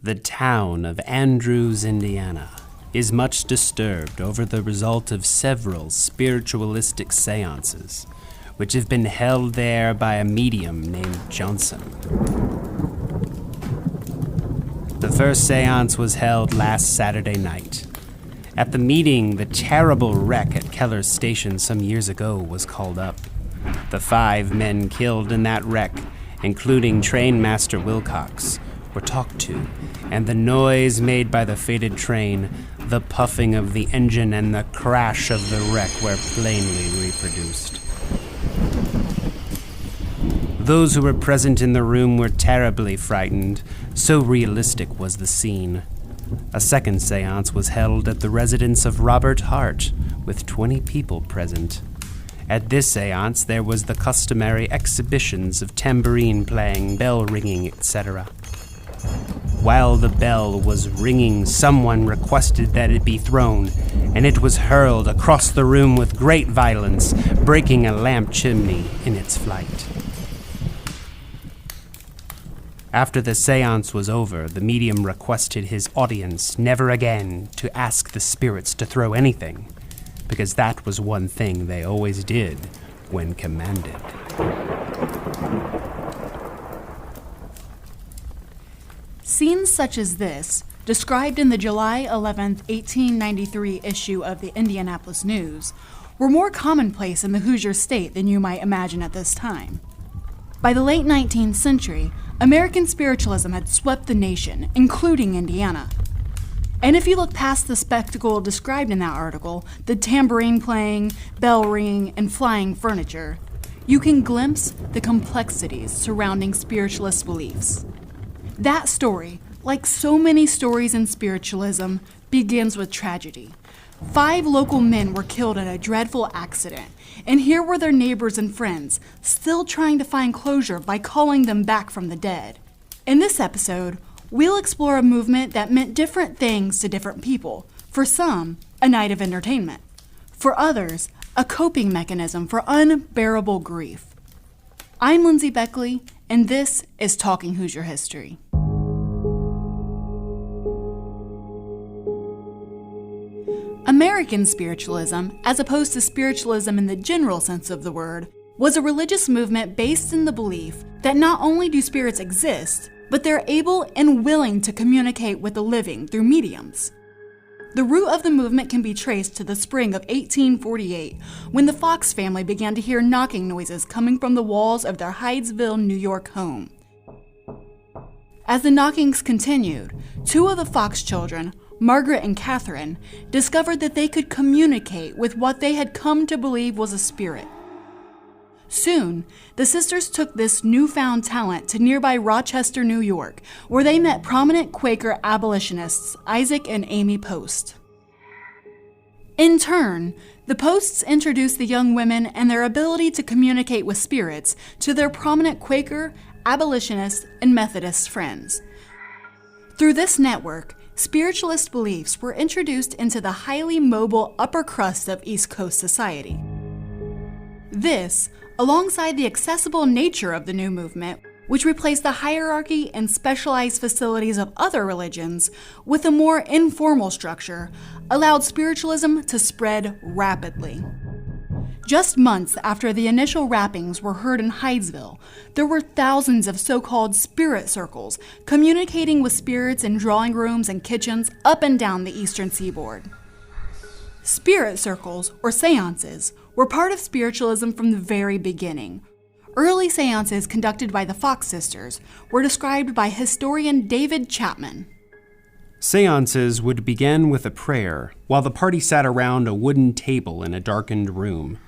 The town of Andrews, Indiana, is much disturbed over the result of several spiritualistic seances, which have been held there by a medium named Johnson. The first seance was held last Saturday night. At the meeting, the terrible wreck at Keller's Station some years ago was called up. The 5 men killed in that wreck, including Trainmaster Wilcox, were talked to, and the noise made by the fated train, the puffing of the engine, and the crash of the wreck were plainly reproduced. Those who were present in the room were terribly frightened, so realistic was the scene. A second seance was held at the residence of Robert Hart, with 20 people present. At this seance, there was the customary exhibitions of tambourine playing, bell ringing, etc. While the bell was ringing, someone requested that it be thrown, and it was hurled across the room with great violence, breaking a lamp chimney in its flight. After the seance was over, the medium requested his audience never again to ask the spirits to throw anything, because that was one thing they always did when commanded. Scenes such as this, described in the July 11, 1893 issue of the Indianapolis News, were more commonplace in the Hoosier state than you might imagine at this time. By the late 19th century, American Spiritualism had swept the nation, including Indiana. And if you look past the spectacle described in that article, the tambourine playing, bell ringing, and flying furniture, you can glimpse the complexities surrounding spiritualist beliefs. That story, like so many stories in spiritualism, begins with tragedy. 5 local men were killed in a dreadful accident, and here were their neighbors and friends, still trying to find closure by calling them back from the dead. In this episode, we'll explore a movement that meant different things to different people. For some, a night of entertainment. For others, a coping mechanism for unbearable grief. I'm Lindsay Beckley, and this is Talking Hoosier History. American spiritualism, as opposed to spiritualism in the general sense of the word, was a religious movement based in the belief that not only do spirits exist, but they're able and willing to communicate with the living through mediums. The root of the movement can be traced to the spring of 1848, when the Fox family began to hear knocking noises coming from the walls of their Hydesville, New York home. As the knockings continued, 2 of the Fox children, Margaret and Catherine, discovered that they could communicate with what they had come to believe was a spirit. Soon, the sisters took this newfound talent to nearby Rochester, New York, where they met prominent Quaker abolitionists Isaac and Amy Post. In turn, the Posts introduced the young women and their ability to communicate with spirits to their prominent Quaker, abolitionist, and Methodist friends. Through this network, spiritualist beliefs were introduced into the highly mobile upper crust of East Coast society. This, alongside the accessible nature of the new movement, which replaced the hierarchy and specialized facilities of other religions with a more informal structure, allowed spiritualism to spread rapidly. Just months after the initial rappings were heard in Hydesville, there were thousands of so-called spirit circles communicating with spirits in drawing rooms and kitchens up and down the eastern seaboard. Spirit circles, or seances, were part of spiritualism from the very beginning. Early seances conducted by the Fox sisters were described by historian David Chapin. Seances would begin with a prayer, while the party sat around a wooden table in a darkened room.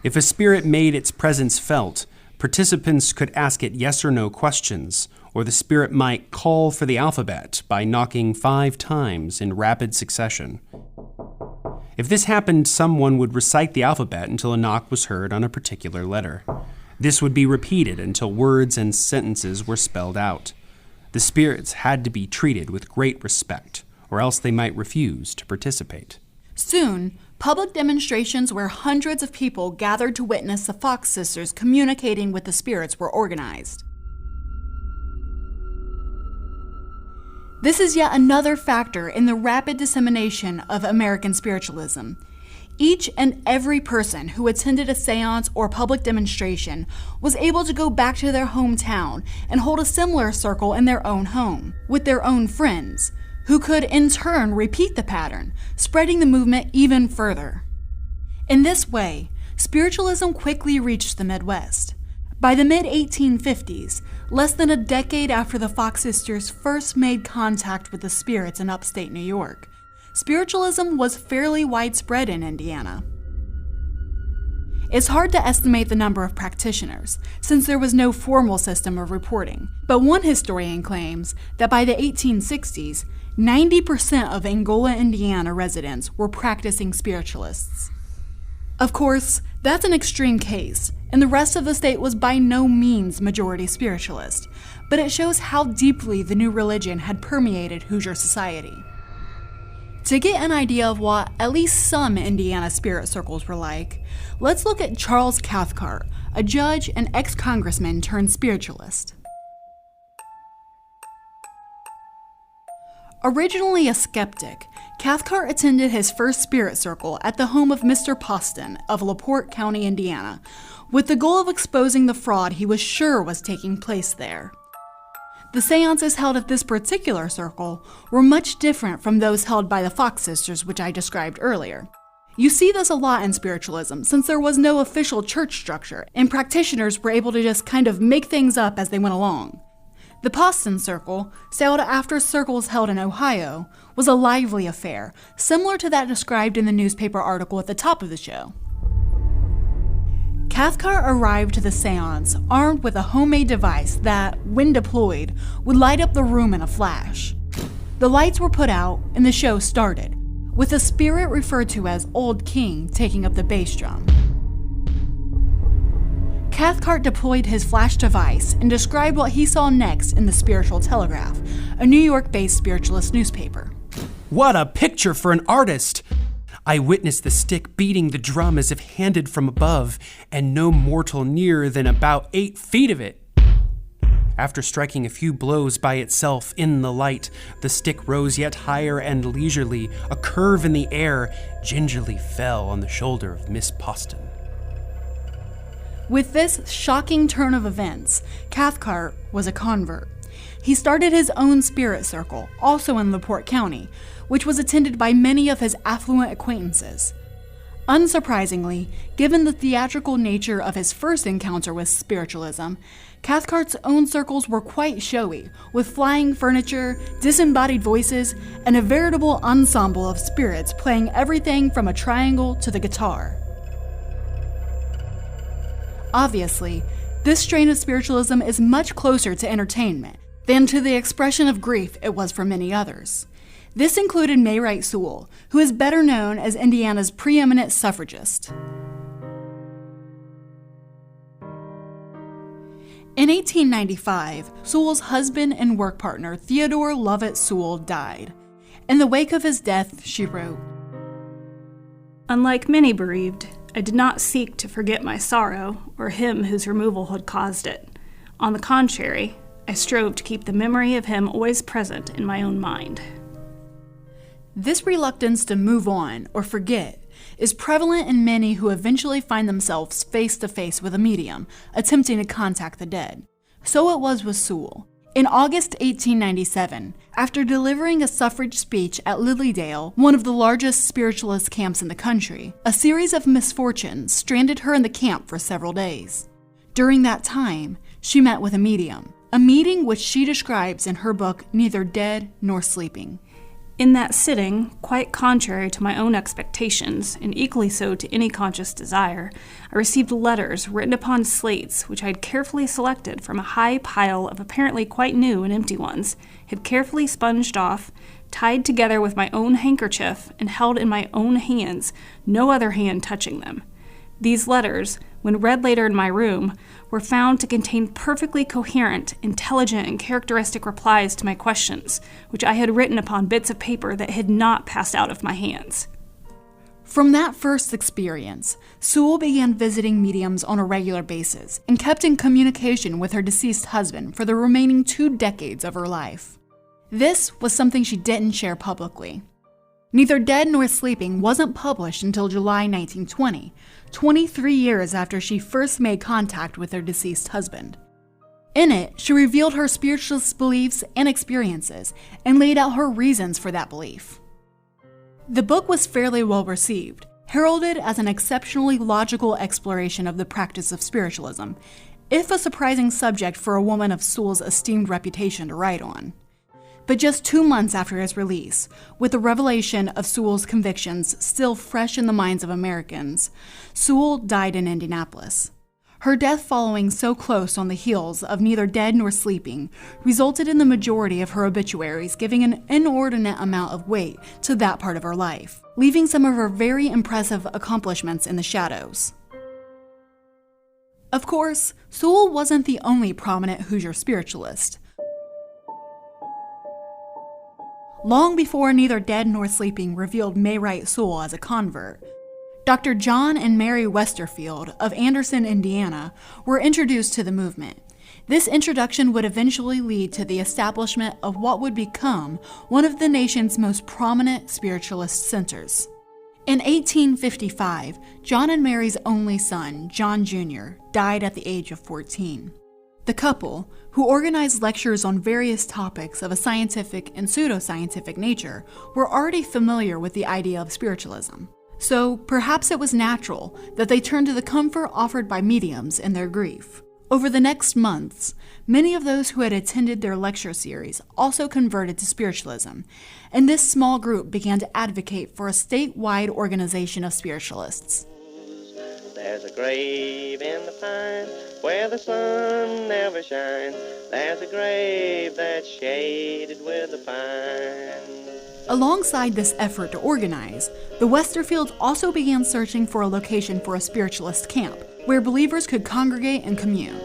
If a spirit made its presence felt, participants could ask it yes or no questions, or the spirit might call for the alphabet by knocking 5 times in rapid succession. If this happened, someone would recite the alphabet until a knock was heard on a particular letter. This would be repeated until words and sentences were spelled out. The spirits had to be treated with great respect, or else they might refuse to participate. Soon, public demonstrations where hundreds of people gathered to witness the Fox sisters communicating with the spirits were organized. This is yet another factor in the rapid dissemination of American spiritualism. Each and every person who attended a seance or public demonstration was able to go back to their hometown and hold a similar circle in their own home, with their own friends, who could in turn repeat the pattern, spreading the movement even further. In this way, spiritualism quickly reached the Midwest. By the mid-1850s, less than a decade after the Fox sisters first made contact with the spirits in upstate New York, spiritualism was fairly widespread in Indiana. It's hard to estimate the number of practitioners, since there was no formal system of reporting, but one historian claims that by the 1860s, 90% of Angola, Indiana residents were practicing spiritualists. Of course, that's an extreme case, and the rest of the state was by no means majority spiritualist, but it shows how deeply the new religion had permeated Hoosier society. To get an idea of what at least some Indiana spirit circles were like, let's look at Charles Cathcart, a judge and ex-congressman turned spiritualist. Originally a skeptic, Cathcart attended his first spirit circle at the home of Mr. Poston of LaPorte County, Indiana, with the goal of exposing the fraud he was sure was taking place there. The seances held at this particular circle were much different from those held by the Fox sisters, which I described earlier. You see this a lot in spiritualism, since there was no official church structure, and practitioners were able to just kind of make things up as they went along. The Poston Circle, sailed after circles held in Ohio, was a lively affair, similar to that described in the newspaper article at the top of the show. Cathcart arrived to the seance armed with a homemade device that, when deployed, would light up the room in a flash. The lights were put out and the show started, with the spirit referred to as Old King taking up the bass drum. Cathcart deployed his flash device and described what he saw next in the Spiritual Telegraph, a New York-based spiritualist newspaper. What a picture for an artist! I witnessed the stick beating the drum as if handed from above, and no mortal nearer than about 8 feet of it. After striking a few blows by itself in the light, the stick rose yet higher and leisurely, a curve in the air, gingerly fell on the shoulder of Miss Poston. With this shocking turn of events, Cathcart was a convert. He started his own spirit circle, also in LaPorte County, which was attended by many of his affluent acquaintances. Unsurprisingly, given the theatrical nature of his first encounter with spiritualism, Cathcart's own circles were quite showy, with flying furniture, disembodied voices, and a veritable ensemble of spirits playing everything from a triangle to the guitar. Obviously, this strain of spiritualism is much closer to entertainment than to the expression of grief it was for many others. This included Mayrite Sewell, who is better known as Indiana's preeminent suffragist. In 1895, Sewell's husband and work partner, Theodore Lovett Sewell, died. In the wake of his death, she wrote, "Unlike many bereaved, I did not seek to forget my sorrow or him whose removal had caused it. On the contrary, I strove to keep the memory of him always present in my own mind." This reluctance to move on or forget is prevalent in many who eventually find themselves face to face with a medium attempting to contact the dead. So it was with Sewell. In August 1897, after delivering a suffrage speech at Lilydale, one of the largest spiritualist camps in the country, a series of misfortunes stranded her in the camp for several days. During that time, she met with a medium, a meeting which she describes in her book Neither Dead Nor Sleeping. In that sitting, quite contrary to my own expectations, and equally so to any conscious desire, I received letters written upon slates which I had carefully selected from a high pile of apparently quite new and empty ones, had carefully sponged off, tied together with my own handkerchief, and held in my own hands, no other hand touching them. These letters, when read later in my room, were found to contain perfectly coherent, intelligent, and characteristic replies to my questions, which I had written upon bits of paper that had not passed out of my hands. From that first experience, Sewell began visiting mediums on a regular basis and kept in communication with her deceased husband for the remaining 2 decades of her life. This was something she didn't share publicly. Neither Dead Nor Sleeping wasn't published until July 1920, 23 years after she first made contact with her deceased husband. In it, she revealed her spiritualist beliefs and experiences and laid out her reasons for that belief. The book was fairly well received, heralded as an exceptionally logical exploration of the practice of spiritualism, if a surprising subject for a woman of Sewell's esteemed reputation to write on. But just 2 months after its release, with the revelation of Sewell's convictions still fresh in the minds of Americans, Sewell died in Indianapolis. Her death following so close on the heels of Neither Dead Nor Sleeping resulted in the majority of her obituaries giving an inordinate amount of weight to that part of her life, leaving some of her very impressive accomplishments in the shadows. Of course, Sewell wasn't the only prominent Hoosier spiritualist. Long before Neither Dead Nor Sleeping revealed May Wright Sewell as a convert, Dr. John and Mary Westerfield of Anderson, Indiana, were introduced to the movement. This introduction would eventually lead to the establishment of what would become one of the nation's most prominent spiritualist centers. In 1855, John and Mary's only son, John Jr., died at the age of 14. The couple, who organized lectures on various topics of a scientific and pseudoscientific nature, were already familiar with the idea of spiritualism. So perhaps it was natural that they turned to the comfort offered by mediums in their grief. Over the next months, many of those who had attended their lecture series also converted to spiritualism, and this small group began to advocate for a statewide organization of spiritualists. There's a grave in the pine where the sun never shines. There's a grave that's shaded with the pine. Alongside this effort to organize, the Westerfields also began searching for a location for a spiritualist camp, where believers could congregate and commune.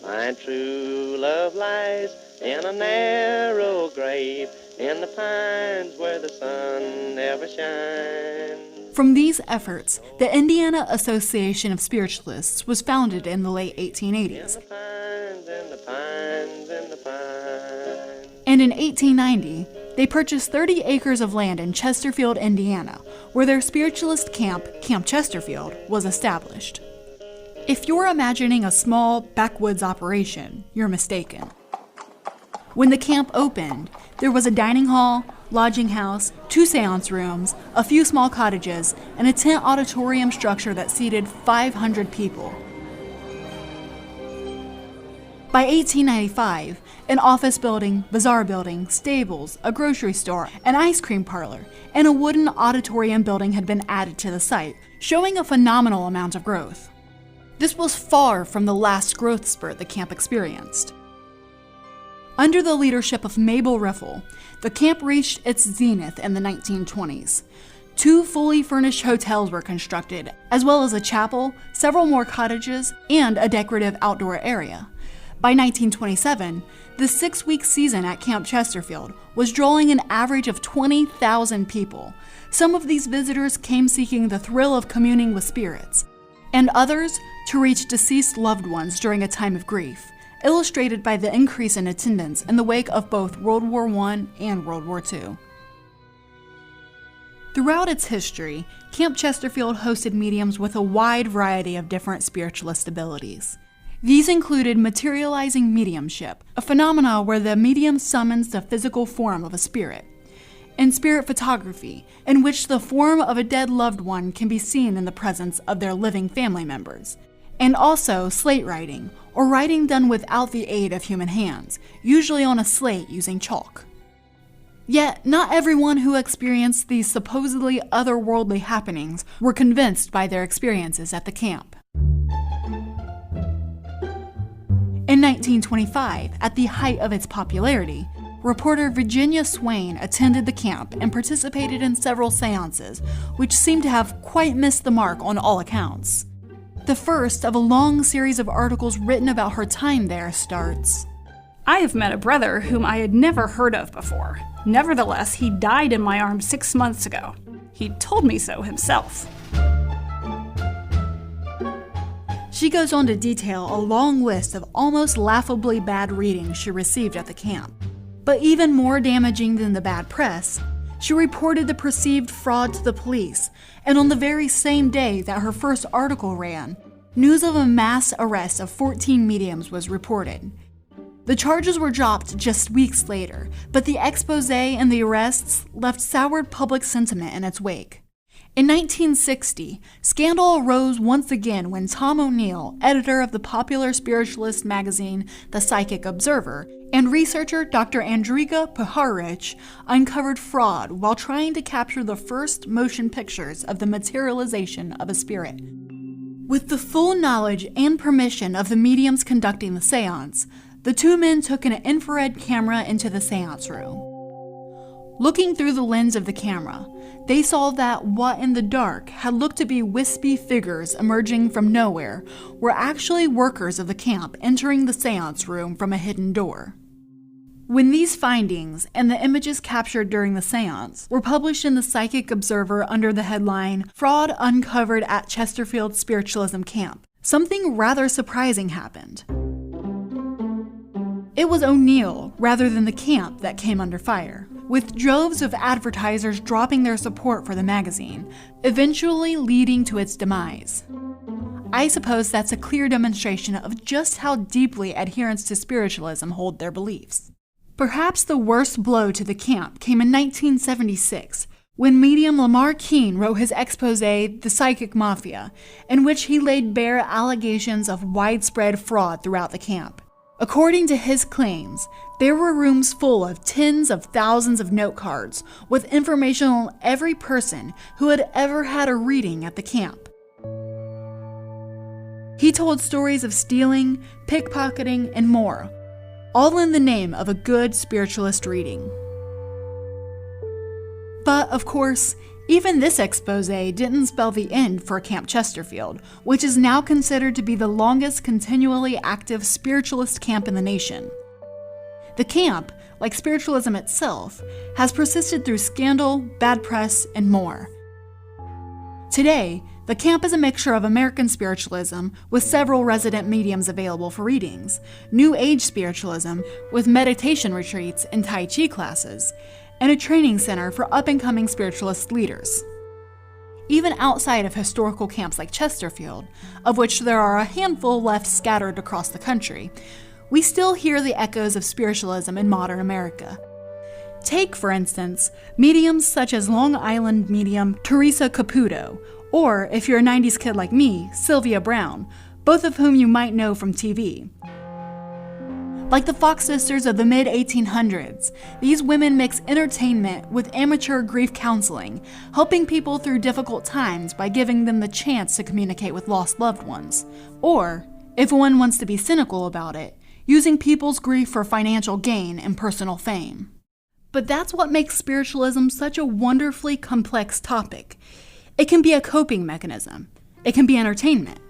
My true love lies in a narrow grave in the pines where the sun never shines. From these efforts, the Indiana Association of Spiritualists was founded in the late 1880s. And in 1890, they purchased 30 acres of land in Chesterfield, Indiana, where their spiritualist camp, Camp Chesterfield, was established. If you're imagining a small backwoods operation, you're mistaken. When the camp opened, there was a dining hall, lodging house, 2 seance rooms, a few small cottages, and a tent auditorium structure that seated 500 people. By 1895, an office building, bazaar building, stables, a grocery store, an ice cream parlor, and a wooden auditorium building had been added to the site, showing a phenomenal amount of growth. This was far from the last growth spurt the camp experienced. Under the leadership of Mabel Riffle, the camp reached its zenith in the 1920s. 2 fully furnished hotels were constructed, as well as a chapel, several more cottages, and a decorative outdoor area. By 1927, the 6-week season at Camp Chesterfield was drawing an average of 20,000 people. Some of these visitors came seeking the thrill of communing with spirits, and others to reach deceased loved ones during a time of grief, illustrated by the increase in attendance in the wake of both World War I and World War II. Throughout its history, Camp Chesterfield hosted mediums with a wide variety of different spiritualist abilities. These included materializing mediumship, a phenomenon where the medium summons the physical form of a spirit, and spirit photography, in which the form of a dead loved one can be seen in the presence of their living family members, and also slate writing, or writing done without the aid of human hands, usually on a slate using chalk. Yet, not everyone who experienced these supposedly otherworldly happenings were convinced by their experiences at the camp. In 1925, at the height of its popularity, reporter Virginia Swain attended the camp and participated in several seances, which seemed to have quite missed the mark on all accounts. The first of a long series of articles written about her time there starts, I have met a brother whom I had never heard of before. Nevertheless, he died in my arms 6 months ago. He told me so himself. She goes on to detail a long list of almost laughably bad readings she received at the camp. But even more damaging than the bad press, she reported the perceived fraud to the police, and on the very same day that her first article ran, news of a mass arrest of 14 mediums was reported. The charges were dropped just weeks later, but the expose and the arrests left soured public sentiment in its wake. In 1960, scandal arose once again when Tom O'Neill, editor of the popular spiritualist magazine The Psychic Observer, and researcher Dr. Andrija Puharich uncovered fraud while trying to capture the first motion pictures of the materialization of a spirit. With the full knowledge and permission of the mediums conducting the seance, the two men took an infrared camera into the seance room. Looking through the lens of the camera, they saw that what in the dark had looked to be wispy figures emerging from nowhere were actually workers of the camp entering the seance room from a hidden door. When these findings and the images captured during the seance were published in the Psychic Observer under the headline, "Fraud Uncovered at Chesterfield Spiritualism Camp," something rather surprising happened. It was O'Neill, rather than the camp, that came under fire, with droves of advertisers dropping their support for the magazine, eventually leading to its demise. I suppose that's a clear demonstration of just how deeply adherents to spiritualism hold their beliefs. Perhaps the worst blow to the camp came in 1976, when medium Lamar Keene wrote his expose, The Psychic Mafia, in which he laid bare allegations of widespread fraud throughout the camp. According to his claims, there were rooms full of tens of thousands of note cards with information on every person who had ever had a reading at the camp. He told stories of stealing, pickpocketing, and more, all in the name of a good spiritualist reading. But, of course, even this expose didn't spell the end for Camp Chesterfield, which is now considered to be the longest continually active spiritualist camp in the nation. The camp, like spiritualism itself, has persisted through scandal, bad press, and more. Today, the camp is a mixture of American spiritualism, with several resident mediums available for readings, New Age spiritualism, with meditation retreats and Tai Chi classes, and a training center for up-and-coming spiritualist leaders. Even outside of historical camps like Chesterfield, of which there are a handful left scattered across the country, we still hear the echoes of spiritualism in modern America. Take, for instance, mediums such as Long Island medium Teresa Caputo, or, if you're a 90s kid like me, Sylvia Brown, both of whom you might know from TV. Like the Fox sisters of the mid-1800s, these women mix entertainment with amateur grief counseling, helping people through difficult times by giving them the chance to communicate with lost loved ones. Or, if one wants to be cynical about it, using people's grief for financial gain and personal fame. But that's what makes spiritualism such a wonderfully complex topic. It can be a coping mechanism. It can be entertainment.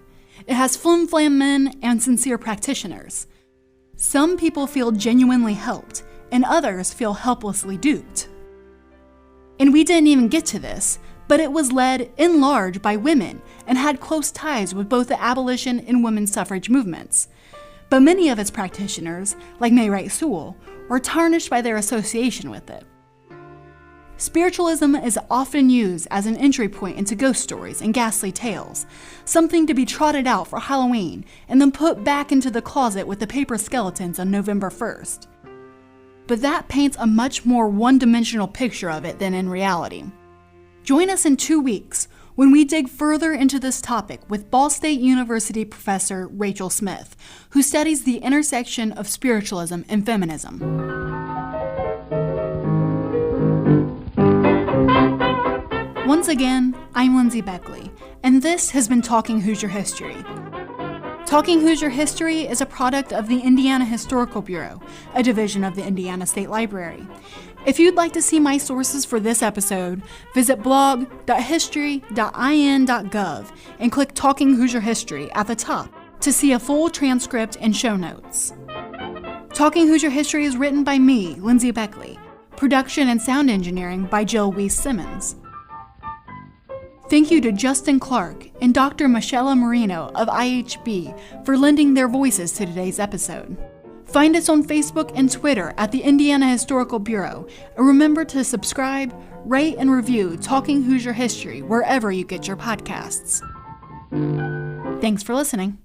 It has flim-flam men and sincere practitioners. Some people feel genuinely helped, and others feel helplessly duped. And we didn't even get to this, but it was led, in large, by women and had close ties with both the abolition and women's suffrage movements. But many of its practitioners, like May Wright Sewell, were tarnished by their association with it. Spiritualism is often used as an entry point into ghost stories and ghastly tales, something to be trotted out for Halloween and then put back into the closet with the paper skeletons on November 1st. But that paints a much more one-dimensional picture of it than in reality. Join us in 2 weeks when we dig further into this topic with Ball State University professor Rachel Smith, who studies the intersection of spiritualism and feminism. Once again, I'm Lindsay Beckley, and this has been Talking Hoosier History. Talking Hoosier History is a product of the Indiana Historical Bureau, a division of the Indiana State Library. If you'd like to see my sources for this episode, visit blog.history.in.gov and click Talking Hoosier History at the top to see a full transcript and show notes. Talking Hoosier History is written by me, Lindsay Beckley. Production and sound engineering by Jill Weiss-Simmons. Thank you to Justin Clark and Dr. Michelle Marino of IHB for lending their voices to today's episode. Find us on Facebook and Twitter at the Indiana Historical Bureau. And remember to subscribe, rate, and review Talking Hoosier History wherever you get your podcasts. Thanks for listening.